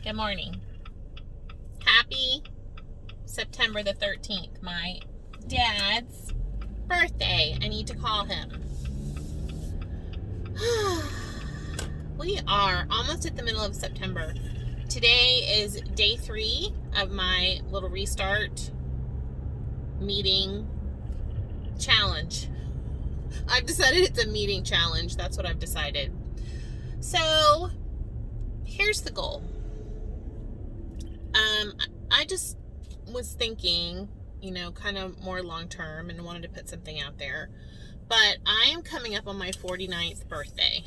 Good morning. Happy September the 13th, my dad's birthday. I need to call him. We are almost at the middle of September. Today is day 3 of my little restart meeting challenge. I've decided it's a meeting challenge. That's what I've decided. So, here's the goal. I just was thinking, kind of more long term and wanted to put something out there. But I am coming up on my 49th birthday.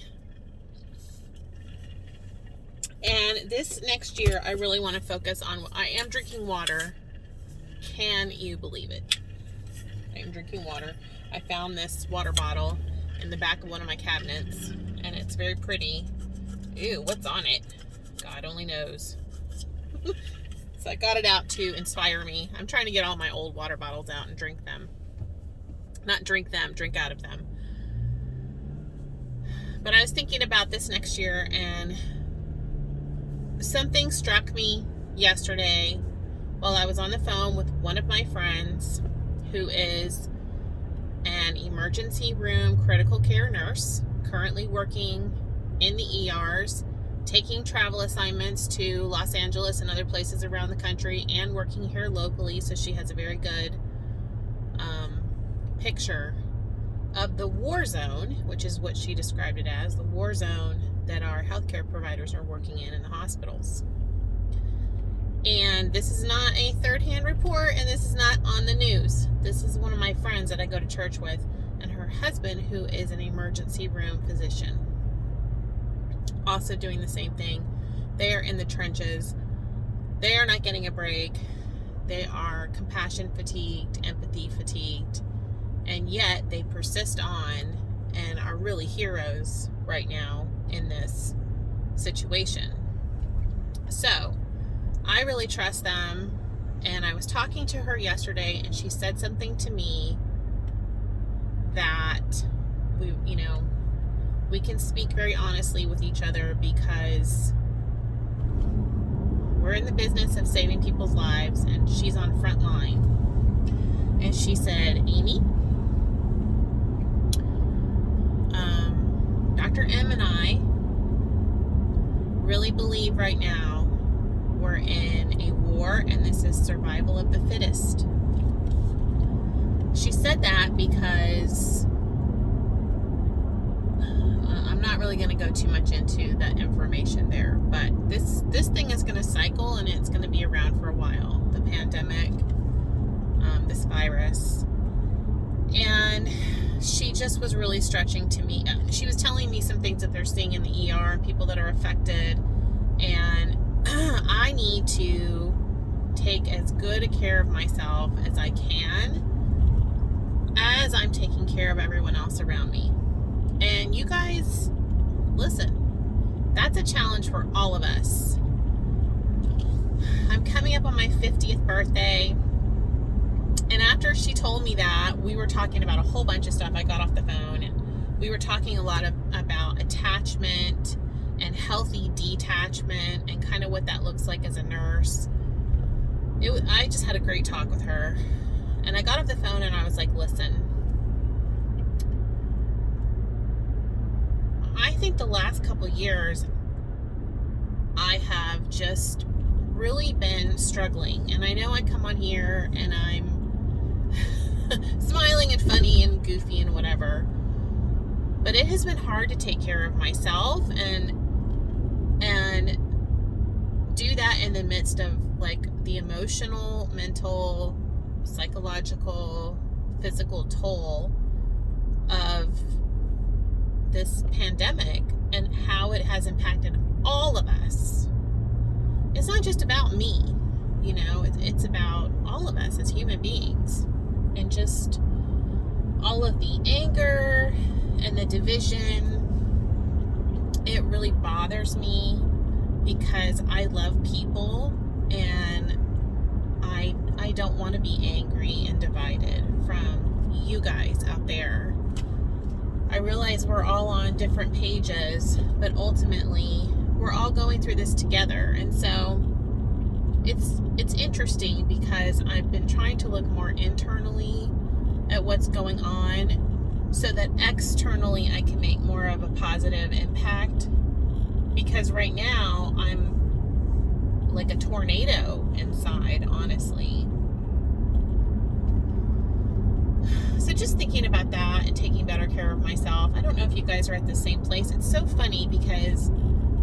And this next year, I really want to focus on, I am drinking water. Can you believe it? I am drinking water. I found this water bottle in the back of one of my cabinets, and it's very pretty. Ew, what's on it? God only knows. So I got it out to inspire me. I'm trying to get all my old water bottles out and drink them. Not drink them, drink out of them. But I was thinking about this next year, and something struck me yesterday while I was on the phone with one of my friends who is an emergency room critical care nurse, currently working in the ERs, taking travel assignments to Los Angeles and other places around the country, and working here locally, so she has a very good picture of the war zone, which is what she described it as, the war zone that our healthcare providers are working in the hospitals. And this is not a third-hand report, and this is not on the news. This is one of my friends that I go to church with, and her husband, who is an emergency room physician, also doing the same thing. They are in the trenches. They are not getting a break. They are compassion fatigued, empathy fatigued, and yet they persist on and are really heroes right now in this situation. So I really trust them, and I was talking to her yesterday, and she said something to me that we can speak very honestly with each other, because we're in the business of saving people's lives, and she's on front line. And she said, Amy, Dr. M and I really believe right now we're in a war, and this is survival of the fittest. She said that because I'm not really going to go too much into that information there, but this thing is going to cycle, and it's going to be around for a while. The pandemic, this virus, and she just was really stretching to me. She was telling me some things that they're seeing in the ER and people that are affected, and I need to take as good a care of myself as I can as I'm taking care of everyone else around me. And you guys, listen, that's a challenge for all of us. I'm coming up on my 50th birthday, and after she told me that, we were talking about a whole bunch of stuff. I got off the phone, and we were talking a lot about attachment and healthy detachment, and kind of what that looks like as a nurse. I just had a great talk with her, and I got off the phone, and I was like, listen, I think the last couple years I have just really been struggling, and I know I come on here and I'm smiling and funny and goofy and whatever, but it has been hard to take care of myself and do that in the midst of the emotional, mental, psychological, physical toll of this pandemic and how it has impacted all of us. It's not just about me, it's about all of us as human beings, and just all of the anger and the division. It really bothers me because I love people, and I don't want to be angry and divided from you guys out there. I realize we're all on different pages, but ultimately we're all going through this together. And so it's interesting because I've been trying to look more internally at what's going on so that externally I can make more of a positive impact, because right now I'm like a tornado inside, honestly. So just thinking about that and taking better care of myself. I don't know if you guys are at the same place. It's so funny because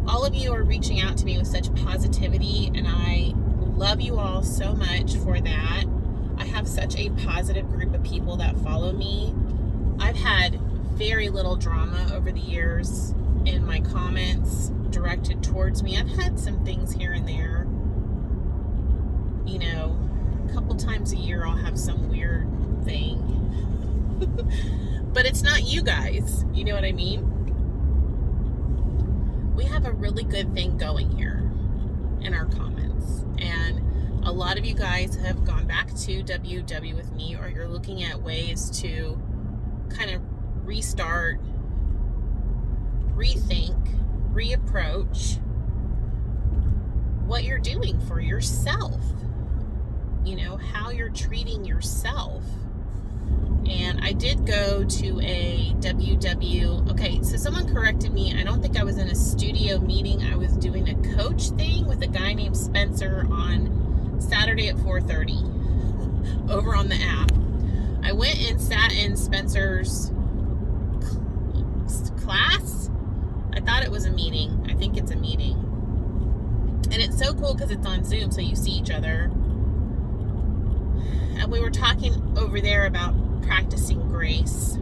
all of you are reaching out to me with such positivity, and I love you all so much for that. I have such a positive group of people that follow me. I've had very little drama over the years in my comments directed towards me. I've had some things here and there. You know, a couple times a year I'll have some weird thing. But it's not you guys. You know what I mean? We have a really good thing going here in our comments. And a lot of you guys have gone back to WW with me, or you're looking at ways to kind of restart, rethink, reapproach what you're doing for yourself. You know, how you're treating yourself. And I did go to a WW. Okay, so someone corrected me. I don't think I was in a studio meeting. I was doing a coach thing with a guy named Spencer on Saturday at 4:30 over on the app. I went and sat in Spencer's class. I thought it was a meeting. I think it's a meeting. And it's so cool because it's on Zoom, so you see each other. And we were talking over there about practicing grace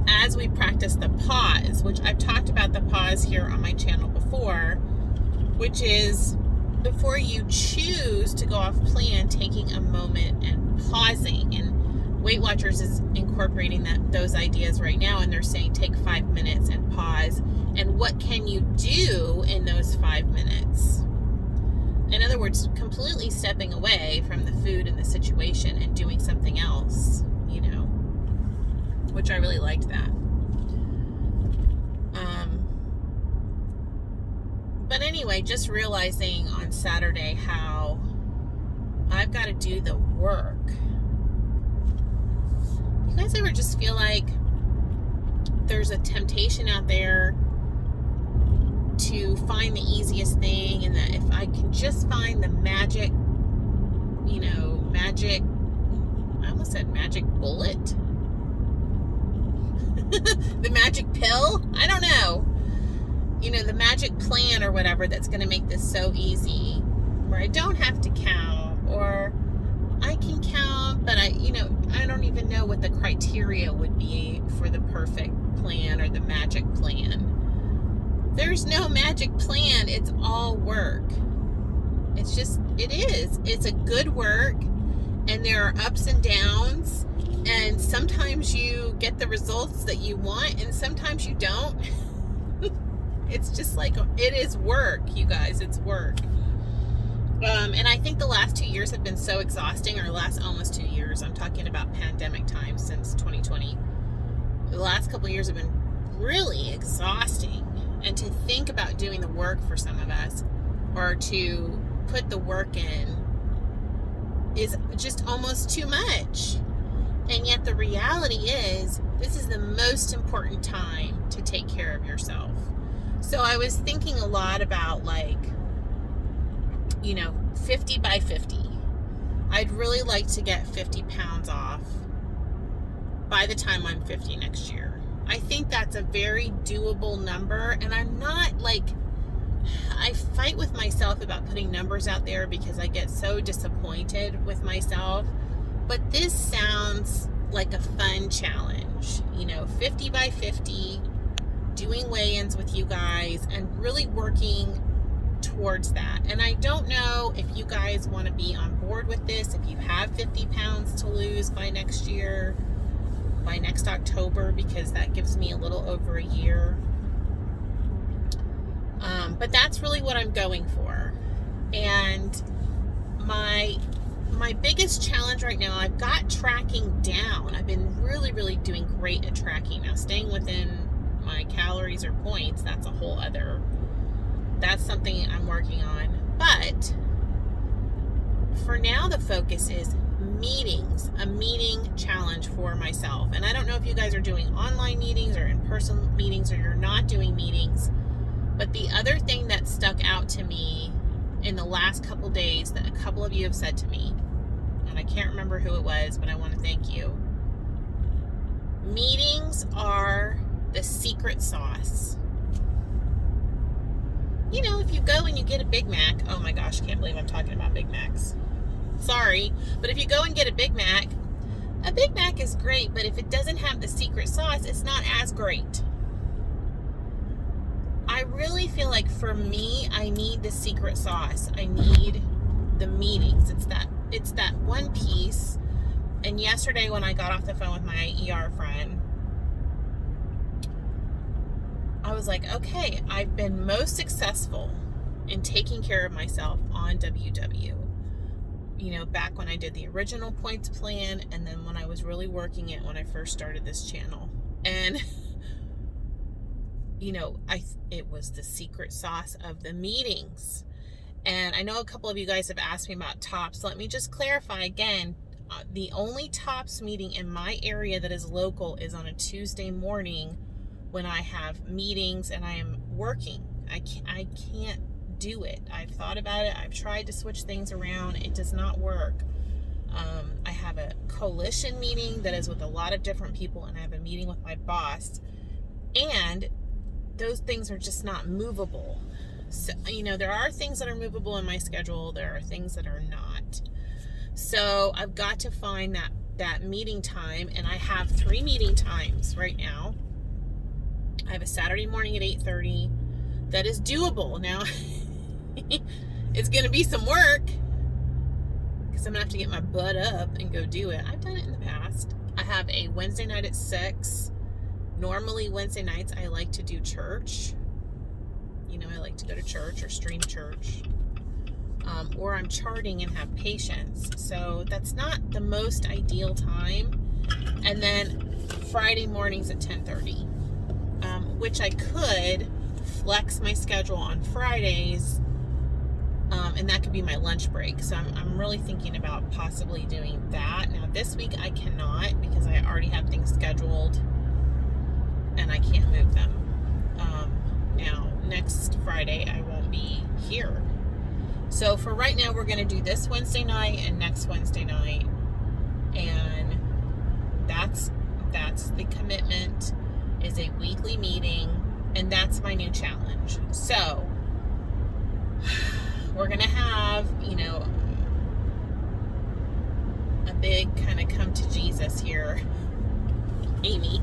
as we practice the pause, which I've talked about the pause here on my channel before, which is before you choose to go off plan, taking a moment and pausing. And Weight Watchers is incorporating those ideas right now, and they're saying take 5 minutes and pause. And what can you do in those 5 minutes? In other words, completely stepping away from the food and the situation and doing something else, you know, which I really liked that. But anyway, just realizing on Saturday how I've got to do the work. You guys ever just feel like there's a temptation out there to find the easiest thing, and that if I can just find the magic, you know, I almost said magic bullet. The magic pill? I don't know. You know, the magic plan or whatever that's going to make this so easy, where I don't have to count, or I can count, but I don't even know what the criteria would be for the perfect plan or the magic plan. There's no magic plan. It's all work. It's a good work, and there are ups and downs, and sometimes you get the results that you want, and sometimes you don't. It's just like, it is work, you guys. It's work. And I think the last 2 years have been so exhausting, or last almost 2 years. I'm talking about pandemic time since 2020. The last couple of years have been really exhausting. And to think about doing the work for some of us, or to put the work in, is just almost too much. And yet the reality is, this is the most important time to take care of yourself. So I was thinking a lot about, like, 50 by 50. I'd really like to get 50 pounds off by the time I'm 50 next year. I think that's a very doable number, and I'm not I fight with myself about putting numbers out there because I get so disappointed with myself. But this sounds like a fun challenge, 50 by 50, doing weigh-ins with you guys and really working towards that. And I don't know if you guys want to be on board with this, if you have 50 pounds to lose by next year, by next October, because that gives me a little over a year. But that's really what I'm going for. And my biggest challenge right now, I've got tracking down. I've been really, really doing great at tracking. Now, staying within my calories or points, that's something I'm working on. But But for now, the focus is meetings, a meeting challenge for myself. And I don't know if you guys are doing online meetings or in-person meetings, or you're not doing meetings. But the other thing that stuck out to me in the last couple days that a couple of you have said to me, and I can't remember who it was, but I want to thank you. Meetings are the secret sauce. You know, if you go and you get a Big Mac, oh my gosh, I can't believe I'm talking about Big Macs. Sorry, but if you go and get a Big Mac is great, but if it doesn't have the secret sauce, it's not as great. I really feel like for me, I need the secret sauce. I need the meetings. It's that one piece. And yesterday when I got off the phone with my ER friend, I was like, okay, I've been most successful in taking care of myself on WW. You know, back when I did the original points plan, and then when I was really working it when I first started this channel. And you know, it was the secret sauce of the meetings. And I know a couple of you guys have asked me about TOPS. Let me just clarify again. The only TOPS meeting in my area that is local is on a Tuesday morning when I have meetings and I am working. I can't do it. I've thought about it. I've tried to switch things around. It does not work. I have a coalition meeting that is with a lot of different people, and I have a meeting with my boss. And those things are just not movable. So, you know, there are things that are movable in my schedule. There are things that are not. So I've got to find that meeting time, and I have 3 meeting times right now. I have a Saturday morning at 8:30 that is doable. Now, it's going to be some work because I'm going to have to get my butt up and go do it. I've done it in the past. I have a Wednesday night at 6. Normally Wednesday nights I like to do church. You know, I like to go to church or stream church. Or I'm charting and have patients. So that's not the most ideal time. And then Friday mornings at 10:30. Which I could flex my schedule on Fridays. And that could be my lunch break. So I'm really thinking about possibly doing that. Now this week I cannot because I already have things scheduled and I can't move them. Now, next Friday, I won't be here. So for right now, we're going to do this Wednesday night and next Wednesday night. And that's the commitment, is a weekly meeting. And that's my new challenge. So we're going to have, you know, a big kind of come to Jesus here, Amy.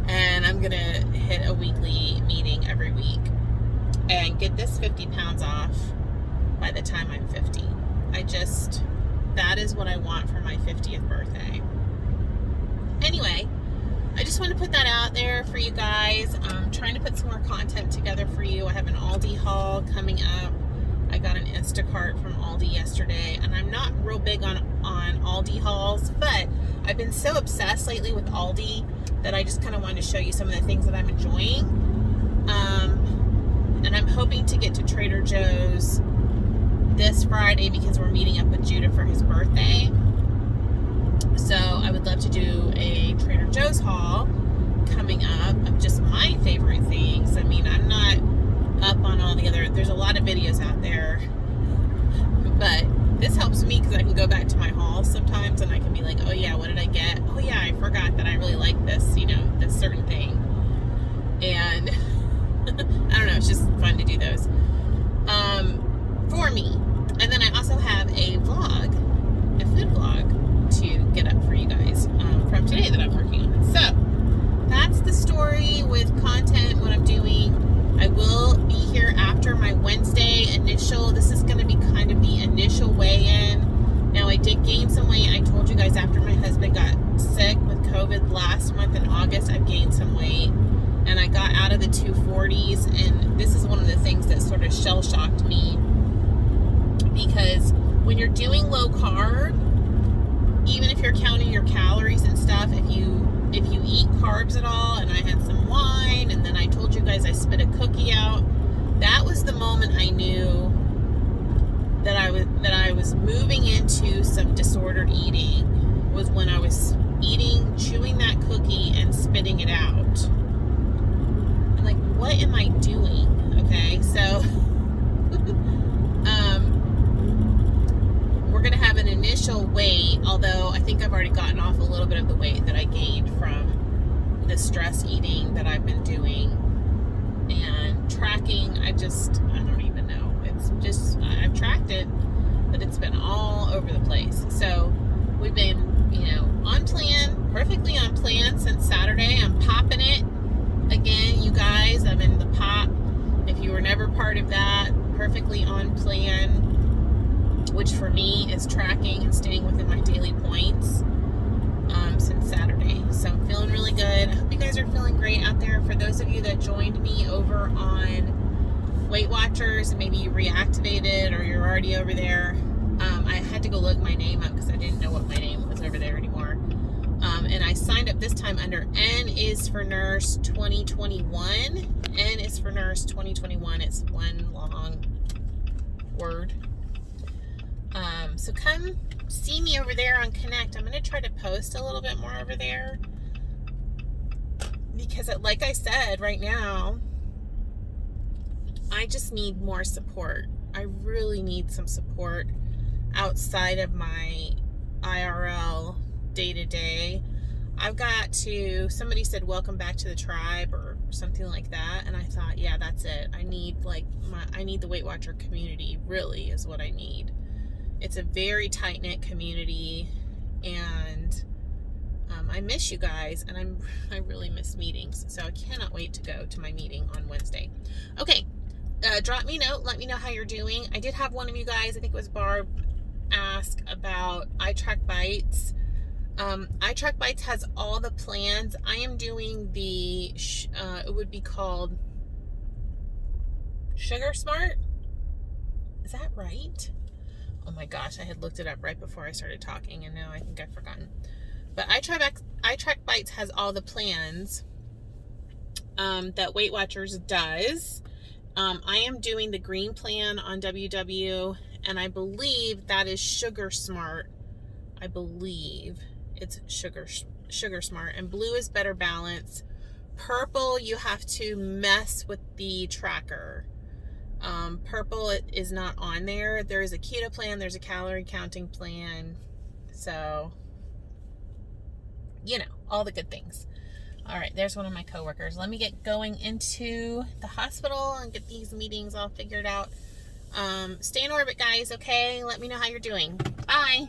And I'm going to hit a weekly meeting every week and get this 50 pounds off by the time I'm 50. That is what I want for my 50th birthday. Anyway, I just want to put that out there for you guys. I'm trying to put some more content together for you. I have an Aldi haul coming up. I got an Instacart from Aldi yesterday, and I'm not real big on Aldi hauls, but I've been so obsessed lately with Aldi that I just kind of wanted to show you some of the things that I'm enjoying. And I'm hoping to get to Trader Joe's this Friday because we're meeting up with Judah for his birthday. So I would love to do a Trader Joe's haul coming up of just my favorite things. I mean, I'm not up on all the other, there's a lot of videos out there, but this helps me because I can go back to my hauls sometimes and I can be like, oh yeah, what did I get? Oh yeah, I forgot that I really like this, you know, this certain thing. And I don't know, it's just fun to do those for me. And then I also have a vlog, a food vlog to get up for you guys from today that I'm working on. So that's the story with content, what I'm doing. I will be here after my Wednesday initial. This is going to be kind of the initial weigh-in. Now, I did gain some weight. I told you guys after my husband got sick with COVID last month in August, I've gained some weight. And I got out of the 240s. And this is one of the things that sort of shell-shocked me. Because when you're doing low carb, even if you're counting your calories and stuff, if you eat carbs at all, and I had some wine, and then I told you guys I spit a cookie out, that was the moment I knew disordered eating was when I was chewing that cookie and spitting it out. I'm like, what am I doing? Okay, so we're going to have an initial weight, although I think I've already gotten off a little bit of the weight that I gained from the stress eating that I've been doing. And tracking, I don't even know. It's just, I've tracked it, but it's been all over the place. So we've been, on plan, perfectly on plan since Saturday. I'm popping it again, you guys. I'm in the pop. If you were never part of that, perfectly on plan, which for me is tracking and staying within my daily points since Saturday. So I'm feeling really good. I hope you guys are feeling great out there. For those of you that joined me over on Weight Watchers, maybe you reactivated or you're already over there. I had to go look my name up because I didn't know what my name was over there anymore. And I signed up this time under N is for Nurse 2021. N is for Nurse 2021. It's one long word. So come see me over there on Connect. I'm going to try to post a little bit more over there because, like I said, right now, I just need more support. I really need some support outside of my IRL day-to-day. I've got to, somebody said, welcome back to the tribe or something like that. And I thought, yeah, that's it. I need I need the Weight Watcher community, really, is what I need. It's a very tight-knit community, and I miss you guys, and I really miss meetings. So I cannot wait to go to my meeting on Wednesday. Okay, drop me a note. Let me know how you're doing. I did have one of you guys, I think it was Barb, ask about iTrack Bites. iTrack Bites has all the plans. I am doing the, it would be called Sugar Smart. Is that right? Oh my gosh, I had looked it up right before I started talking, and now I think I've forgotten. But iTrack Bites has all the plans that Weight Watchers does. I am doing the green plan on WW, and I believe that is Sugar Smart. I believe it's Sugar Smart, and blue is Better Balance. Purple, you have to mess with the tracker. Purple is not on there. There is a keto plan, there's a calorie counting plan, so all the good things. All right, there's one of my coworkers. Let me get going into the hospital and get these meetings all figured out. Stay in orbit, guys, okay? Let me know how you're doing. Bye.